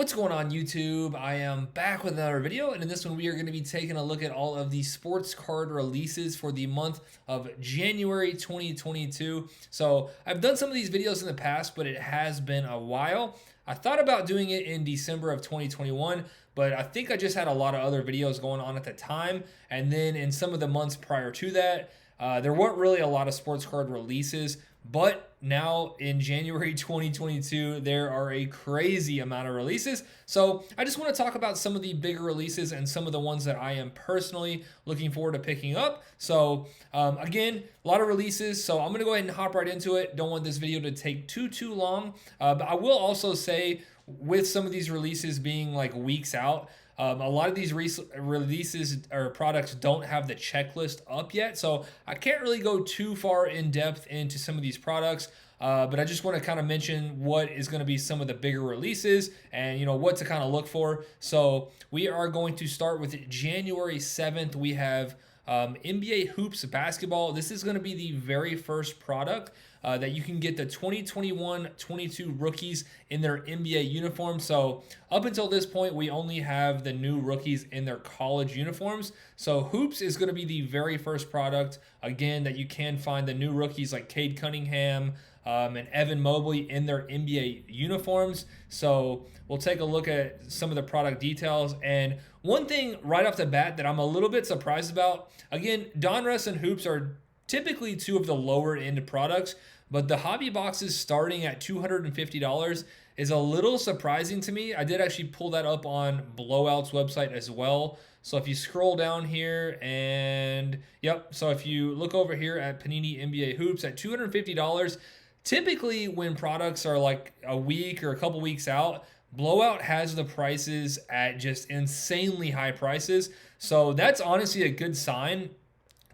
What's going on, YouTube? I am back with another video, and in this one we are going to be taking a look at all of the sports card releases for the month of January 2022. So I've done some of these videos in the past, but it has been a while. I thought about doing it in December of 2021, but I think I just had a lot of other videos going on at the time, and then in some of the months prior to that, there weren't really a lot of sports card releases. But now in January 2022, there are a crazy amount of releases. So I just want to talk about some of the bigger releases and some of the ones that I am personally looking forward to picking up. So again, a lot of releases. So I'm going to go ahead and hop right into it. Don't want this video to take too long. But I will also say, with some of these releases being like weeks out, a lot of these releases or products don't have the checklist up yet, so I can't really go too far in depth into some of these products. But I just want to kind of mention what is going to be some of the bigger releases and what to kind of look for. So we are going to start with January 7th. We have NBA Hoops Basketball. This is going to be the very first product that you can get the 2021-22 rookies in their NBA uniform. So up until this point, we only have the new rookies in their college uniforms. So Hoops is going to be the very first product, again, that you can find the new rookies like Cade Cunningham and Evan Mobley in their NBA uniforms. So we'll take a look at some of the product details. And one thing right off the bat that I'm a little bit surprised about, again, Donruss and Hoops are typically two of the lower end products, but the hobby boxes starting at $250 is a little surprising to me. I did actually pull that up on Blowout's website as well. So if you scroll down here and so if you look over here at Panini NBA Hoops at $250, typically when products are like a week or a couple weeks out, Blowout has the prices at just insanely high prices. So that's honestly a good sign.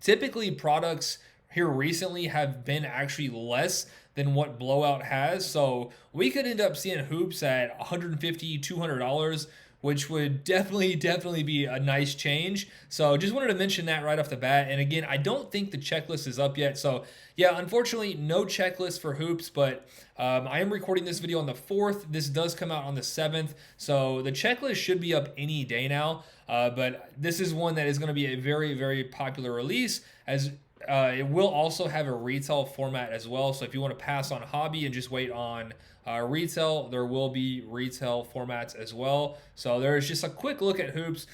Typically products here recently have been actually less than what Blowout has. So we could end up seeing Hoops at $150, $200, which would definitely be a nice change. So just wanted to mention that right off the bat. And again, I don't think the checklist is up yet. So yeah, unfortunately, no checklist for Hoops, but I am recording this video on the 4th. This does come out on the 7th. So the checklist should be up any day now. But this is one that is going to be a very popular release, as it will also have a retail format as well. So if you want to pass on hobby and just wait on retail, there will be retail formats as well. So there's just a quick look at Hoops.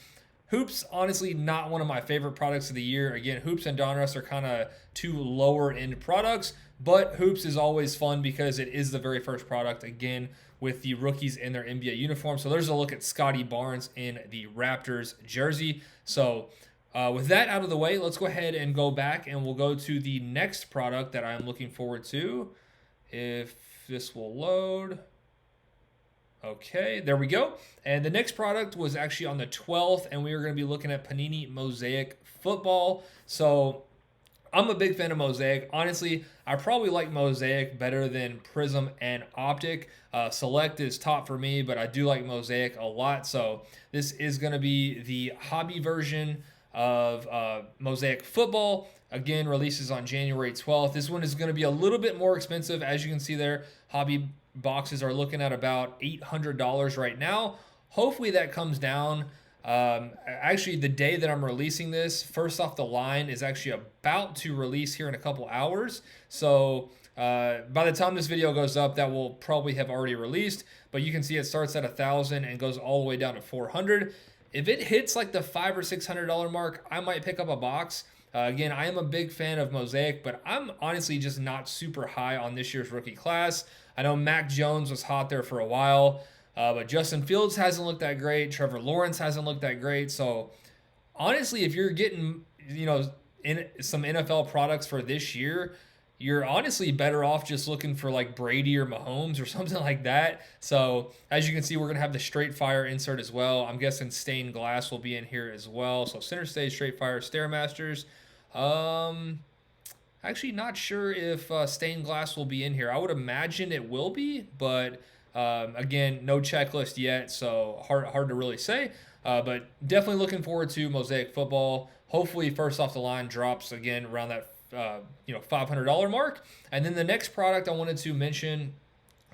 Hoops, honestly, not one of my favorite products of the year. Again, Hoops and Donruss are kind of two lower end products, but Hoops is always fun because it is the very first product, again, with the rookies in their NBA uniform. So there's a look at Scotty Barnes in the Raptors jersey. So with that out of the way, let's go ahead and go back and we'll go to the next product that I'm looking forward to. If this will load. Okay, there we go. And the next product was actually on the 12th, and we were going to be looking at Panini Mosaic Football. So I'm a big fan of Mosaic. Honestly, I probably like Mosaic better than Prizm and Optic. Select is top for me, but I do like Mosaic a lot. So this is going to be the hobby version of Mosaic Football. Again, releases on January 12th. This one is going to be a little bit more expensive. As you can see there, hobby boxes are looking at about $800 right now. Hopefully that comes down. Actually, the day that I'm releasing this, first off the line is actually about to release here in a couple hours. So by the time this video goes up, that will probably have already released. But you can see it starts at $1,000 and goes all the way down to $400. If it hits like the $500 or $600 mark, I might pick up a box. Again, I am a big fan of Mosaic, but I'm honestly just not super high on this year's rookie class. I know Mac Jones was hot there for a while, but Justin Fields hasn't looked that great. Trevor Lawrence hasn't looked that great. So honestly, if you're getting, in some NFL products for this year, you're honestly better off just looking for like Brady or Mahomes or something like that. So as you can see, we're going to have the Straight Fire insert as well. I'm guessing Stained Glass will be in here as well. So Center Stage, Straight Fire, Stairmasters. Actually not sure if Stained Glass will be in here. I would imagine it will be, but again, no checklist yet, so hard to really say. But definitely looking forward to Mosaic Football. Hopefully first off the line drops again around that $500 mark. And then the next product I wanted to mention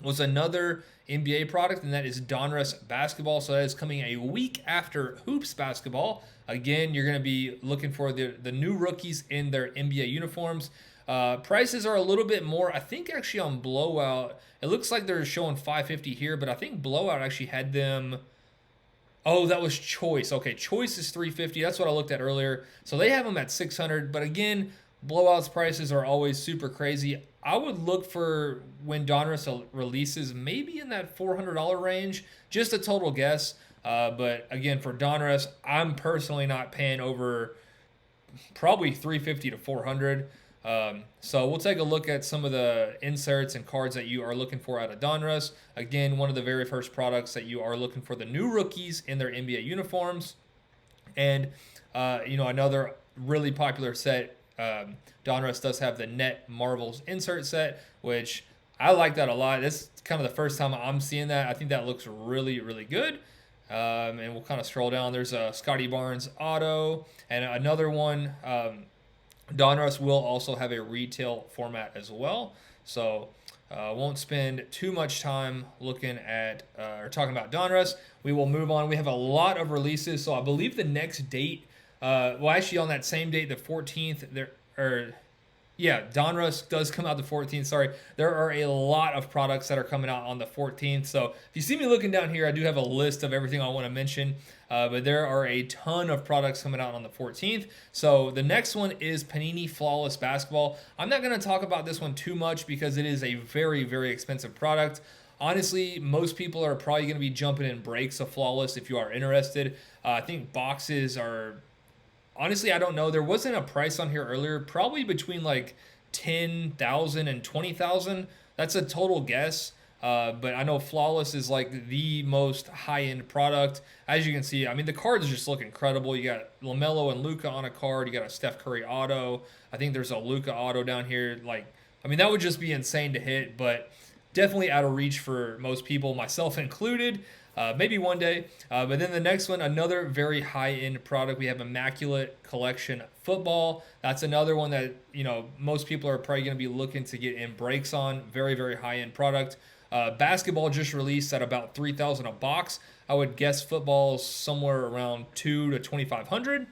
was another NBA product, and that is Donruss basketball. So that is coming a week after Hoops basketball. Again, you're going to be looking for the new rookies in their NBA uniforms. Prices are a little bit more. I think actually on Blowout, it looks like they're showing $550 here, but I think Blowout actually had them. Oh, that was Choice. Okay, Choice is $350. That's what I looked at earlier. So they have them at $600. But again, Blowout's prices are always super crazy. I would look for when Donruss releases maybe in that $400 range. Just a total guess. But again, for Donruss, I'm personally not paying over probably $350 to $400. So we'll take a look at some of the inserts and cards that you are looking for out of Donruss. Again, one of the very first products that you are looking for the new rookies in their NBA uniforms. And, another really popular set, Donruss does have the Net Marvels insert set, which I like that a lot. This is kind of the first time I'm seeing that. I think that looks really, really good. And we'll kind of scroll down. There's a Scotty Barnes auto and another one. Donruss will also have a retail format as well. So won't spend too much time looking at or talking about Donruss. We will move on. We have a lot of releases. So I believe the next date, actually on that same date, the 14th, Donruss does come out the 14th. Sorry, there are a lot of products that are coming out on the 14th. So if you see me looking down here, I do have a list of everything I want to mention. But there are a ton of products coming out on the 14th. So the next one is Panini Flawless Basketball. I'm not going to talk about this one too much because it is a very, very expensive product. Honestly, most people are probably going to be jumping in breaks of Flawless if you are interested. I think boxes are... Honestly, I don't know. There wasn't a price on here earlier. Probably between like 10,000 and 20,000. That's a total guess. But I know Flawless is like the most high-end product. As you can see, I mean, the cards just look incredible. You got LaMelo and Luka on a card. You got a Steph Curry auto. I think there's a Luka auto down here. That would just be insane to hit, but definitely out of reach for most people, myself included. Maybe one day. But then the next one, another very high-end product. We have Immaculate Collection Football. That's another one that, most people are probably going to be looking to get in breaks on. Very, very high-end product. Basketball just released at about $3,000 a box. I would guess football is somewhere around $2,000 to $2,500.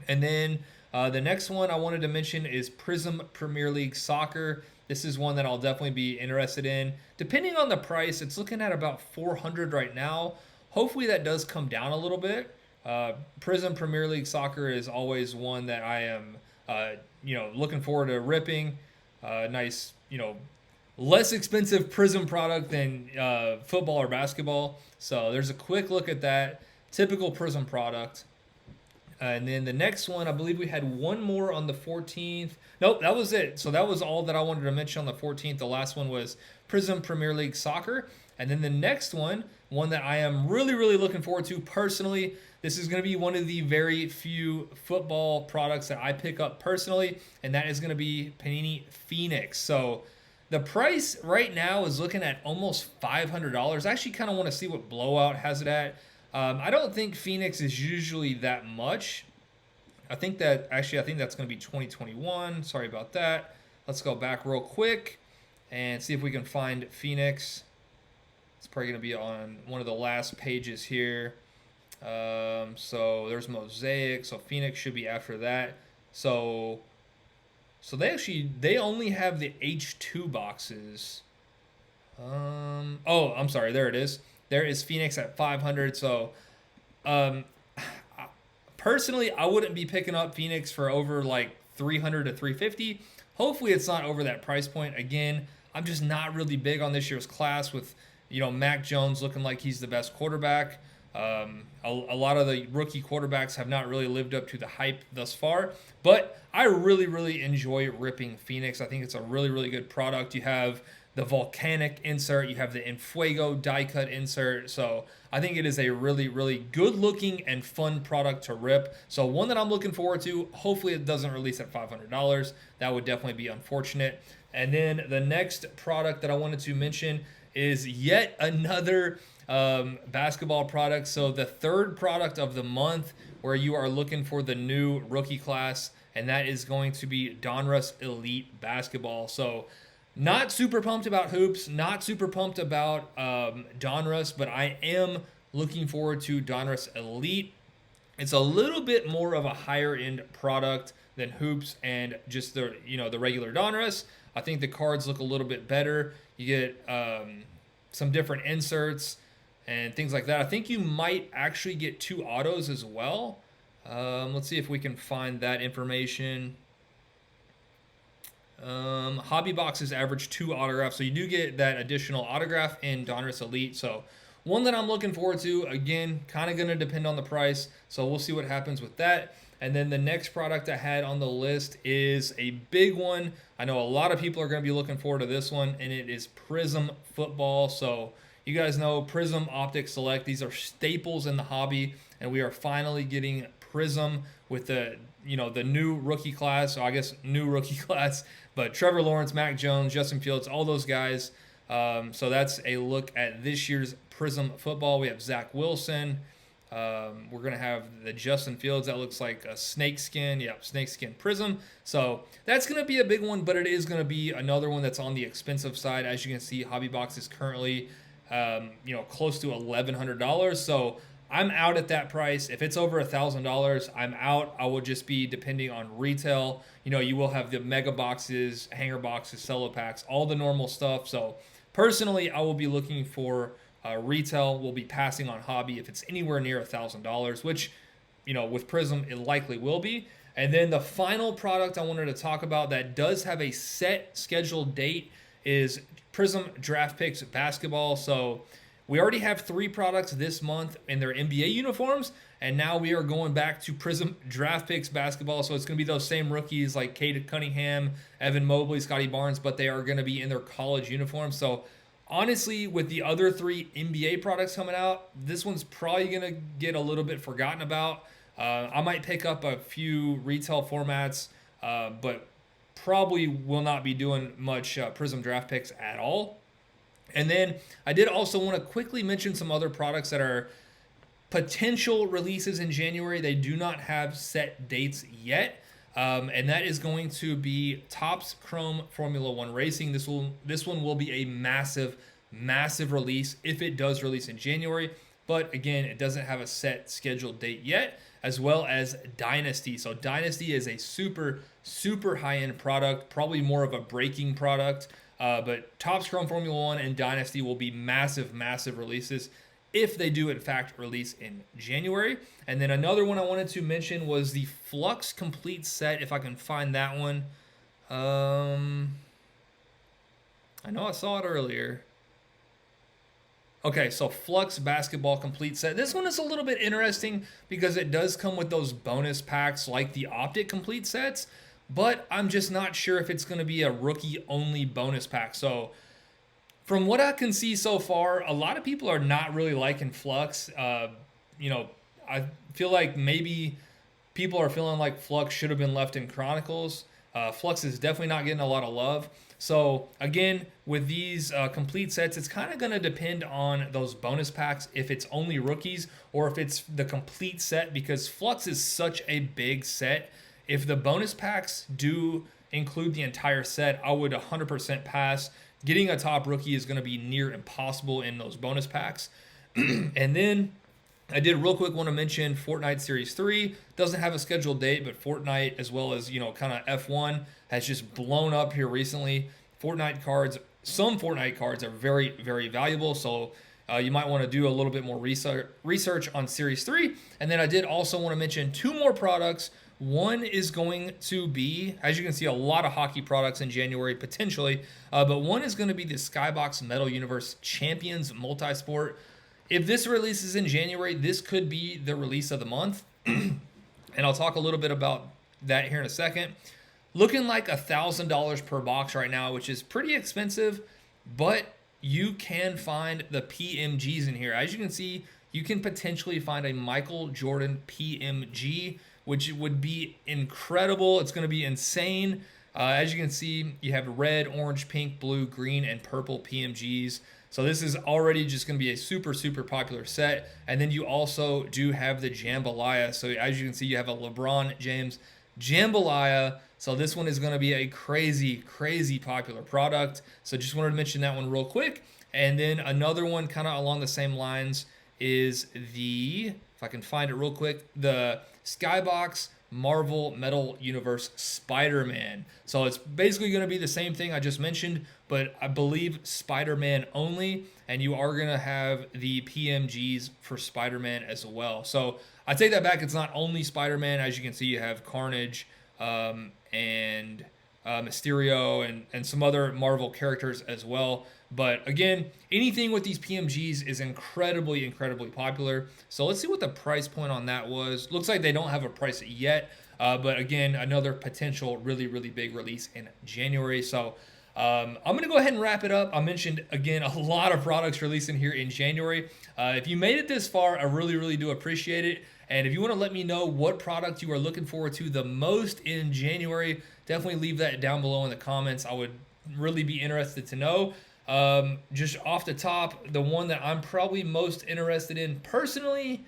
And then the next one I wanted to mention is Prizm Premier League Soccer. This is one that I'll definitely be interested in. Depending on the price, it's looking at about $400 right now. Hopefully that does come down a little bit. Prizm Premier League Soccer is always one that I am, looking forward to ripping. Nice, less expensive Prizm product than football or basketball. So there's a quick look at that. Typical Prizm product. And then the next one, I believe we had one more on the 14th. Nope, that was it. So that was all that I wanted to mention on the 14th. The last one was Prizm Premier League Soccer. And then the next one that I am really, really looking forward to personally. This is going to be one of the very few football products that I pick up personally, and that is going to be Panini Phoenix. So the price right now is looking at almost $500. I actually kind of want to see what Blowout has it at. I don't think Phoenix is usually that much. I think that's going to be 2021. Sorry about that. Let's go back real quick and see if we can find Phoenix. It's probably going to be on one of the last pages here. So there's Mosaic. So Phoenix should be after that. So they only have the H2 boxes. I'm sorry. There it is. There is Phoenix at $500. So, personally, I wouldn't be picking up Phoenix for over like $300 to $350. Hopefully, it's not over that price point. Again, I'm just not really big on this year's class with, Mac Jones looking like he's the best quarterback. A lot of the rookie quarterbacks have not really lived up to the hype thus far. But I really, really enjoy ripping Phoenix. I think it's a really, really good product. You have the volcanic insert, you have the Enfuego die cut insert. So I think it is a really, really good looking and fun product to rip. So one that I'm looking forward to. Hopefully it doesn't release at $500. That would definitely be unfortunate. And then the next product that I wanted to mention is yet another basketball product. So the third product of the month where you are looking for the new rookie class, and that is going to be Donruss Elite Basketball. So Not super pumped about hoops, not super pumped about Donruss, but I am looking forward to Donruss Elite. It's a little bit more of a higher end product than hoops and just the regular Donruss. I think the cards look a little bit better. You get some different inserts and things like that. I think you might actually get 2 autos as well. Let's see if we can find that information. Hobby boxes average 2 autographs, so you do get that additional autograph in Donruss Elite. So one that I'm looking forward to. Again, kind of going to depend on the price, so we'll see what happens with that. And then the next product I had on the list is a big one. I know a lot of people are going to be looking forward to this one, and it is Prizm Football. So you guys know Prizm Optic Select. These are staples in the hobby, and we are finally getting Prizm with the new rookie class. So I guess new rookie class, but Trevor Lawrence, Mac Jones, Justin Fields, all those guys. So that's a look at this year's Prizm Football. We have Zach Wilson. We're going to have the Justin Fields. That looks like a snakeskin. Yep, snakeskin Prizm. So that's going to be a big one, but it is going to be another one that's on the expensive side. As you can see, Hobby Box is currently close to $1,100. So I'm out at that price. If it's over $1,000, I'm out. I will just be depending on retail. You will have the mega boxes, hanger boxes, cello packs, all the normal stuff. So personally, I will be looking for retail. We'll be passing on hobby if it's anywhere near $1,000, which, with Prizm, it likely will be. And then the final product I wanted to talk about that does have a set scheduled date is Prizm Draft Picks Basketball. So we already have 3 products this month in their NBA uniforms, and now we are going back to Prizm Draft Picks Basketball. So it's going to be those same rookies like Cade Cunningham, Evan Mobley, Scotty Barnes, but they are going to be in their college uniforms. So honestly, with the other 3 NBA products coming out, this one's probably going to get a little bit forgotten about. I might pick up a few retail formats, but probably will not be doing much Prizm Draft Picks at all. And then I did also want to quickly mention some other products that are potential releases in January. They do not have set dates yet. And that is going to be Topps Chrome Formula 1 Racing. This one will be a massive release if it does release in January. But again, it doesn't have a set scheduled date yet, as well as Dynasty. So Dynasty is a super high-end product, probably more of a breaking product. But Topps Chrome Formula 1 and Dynasty will be massive releases if they do in fact release in January. And then another one I wanted to mention was the Flux Complete Set, if I can find that one. I know I saw it earlier. Okay, so Flux Basketball Complete Set. This one is a little bit interesting because it does come with those bonus packs like the Optic Complete Sets, but I'm just not sure if it's going to be a rookie-only bonus pack. So from what I can see so far, a lot of people are not really liking Flux. I feel like maybe people are feeling like Flux should have been left in Chronicles. Flux is definitely not getting a lot of love. So again, with these complete sets, it's kind of going to depend on those bonus packs, if it's only rookies or if it's the complete set, because Flux is such a big set. If the bonus packs do include the entire set, I would 100% pass. Getting a top rookie is going to be near impossible in those bonus packs. And then I did real quick want to mention Fortnite Series 3. Doesn't have a scheduled date, but Fortnite, as well as, kind of F1, has just blown up here recently. Some Fortnite cards are very, very valuable, so you might want to do a little bit more research on Series 3. And then I did also want to mention 2 more products. One is going to be, as you can see, a lot of hockey products in January, potentially. But one is going to be the Skybox Metal Universe Champions Multisport. If this releases in January, this could be the release of the month. And I'll talk a little bit about that here in a second. Looking like $1,000 per box right now, which is pretty expensive, but you can find the PMGs in here. As you can see, you can potentially find a Michael Jordan PMG, which would be incredible. It's going to be insane. As you can see, you have red, orange, pink, blue, green, and purple PMGs. So this is already just going to be a super, super popular set. And then you also do have the Jambalaya. So as you can see, you have a LeBron James Jambalaya. So this one is going to be a crazy, crazy popular product. So just wanted to mention that one real quick. And then another one kind of along the same lines is the, if I can find it real quick, the Skybox Marvel Metal Universe Spider-Man. So it's basically going to be the same thing I just mentioned, but I believe Spider-Man only, and you are going to have the PMGs for Spider-Man as well. So I take that back. It's not only Spider-Man. As you can see, you have Carnage and Mysterio and some other Marvel characters as well. But again, anything with these PMGs is incredibly, incredibly popular. So let's see what the price point on that was. Looks like they don't have a price yet. But again, another potential really, really big release in January. So I'm going to go ahead and wrap it up. I mentioned, again, a lot of products releasing here in January. If you made it this far, I really, really do appreciate it. And if you want to let me know what product you are looking forward to the most in January, definitely leave that down below in the comments. I would really be interested to know. Just off the top, the one that I'm probably most interested in personally,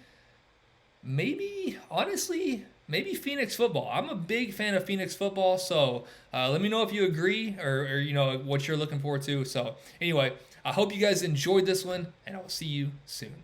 honestly, maybe Phoenix football. I'm a big fan of Phoenix football, so let me know if you agree or you know what you're looking forward to. So anyway, I hope you guys enjoyed this one, and I will see you soon.